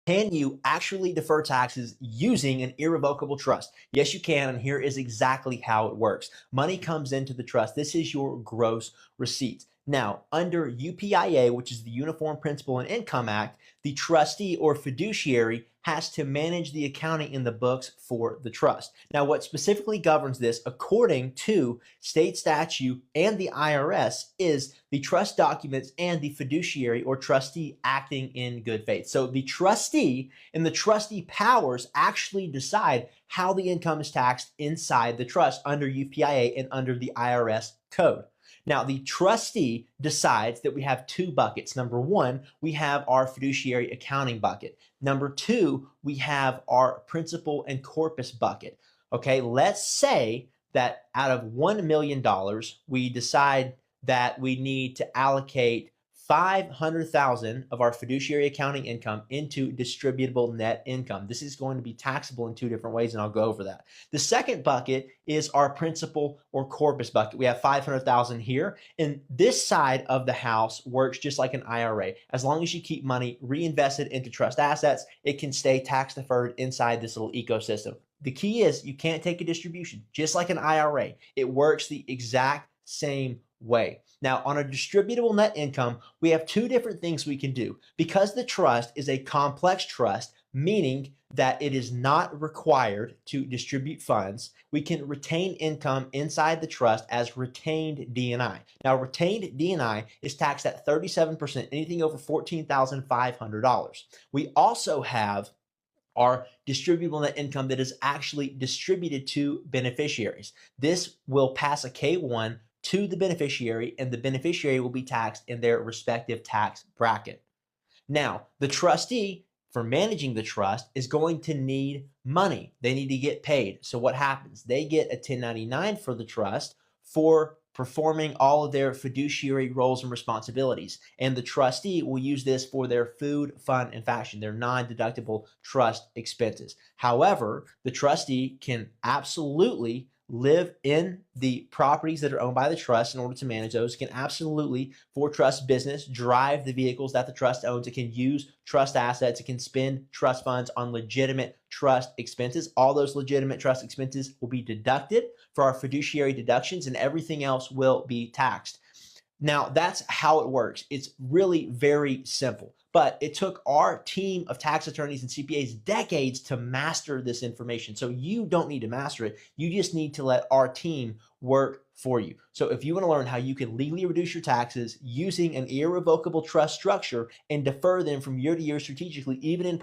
Can you actually defer taxes using an irrevocable trust? Yes, you can, and here is exactly how it works. Money comes into the trust. This is your gross receipts. Now, under UPIA, which is the Uniform Principal and Income Act, the trustee or fiduciary has to manage the accounting in the books for the trust. Now, what specifically governs this, according to state statute and the IRS, is the trust documents and the fiduciary or trustee acting in good faith. So the trustee and the trustee powers actually decide how the income is taxed inside the trust under UPIA and under the IRS code. Now, the trustee decides that we have two buckets. Number one, we have our fiduciary accounting bucket. Number two, we have our principal and corpus bucket. Okay, let's say that out of $1 million, we decide that we need to allocate 500,000 of our fiduciary accounting income into distributable net income. This is going to be taxable in two different ways, and I'll go over that. The second bucket is our principal or corpus bucket. We have 500,000 here, and this side of the house works just like an IRA. As long as you keep money reinvested into trust assets, it can stay tax deferred inside this little ecosystem. The key is you can't take a distribution, just like an IRA. It works the exact same way. Now, on a distributable net income, we have two different things we can do. Because the trust is a complex trust, meaning that it is not required to distribute funds, we can retain income inside the trust as retained D&I. Now, retained D&I is taxed at 37%, anything over $14,500. We also have our distributable net income that is actually distributed to beneficiaries. This will pass a K-1 to the beneficiary, and the beneficiary will be taxed in their respective tax bracket. Now, the trustee, for managing the trust, is going to need money. They need to get paid. So what happens? They get a 1099 for the trust for performing all of their fiduciary roles and responsibilities. And the trustee will use this for their food, fun, and fashion, their non-deductible trust expenses. However, the trustee can absolutely live in the properties that are owned by the trust in order to manage those. It can absolutely, for trust business, drive the vehicles that the trust owns. It can use trust assets. It can spend trust funds on legitimate trust expenses. All those legitimate trust expenses will be deducted for our fiduciary deductions, and everything else will be taxed. Now, that's how it works. It's really very simple. But it took our team of tax attorneys and CPAs decades to master this information. So you don't need to master it. You just need to let our team work for you. So if you want to learn how you can legally reduce your taxes using an irrevocable trust structure and defer them from year to year strategically, even in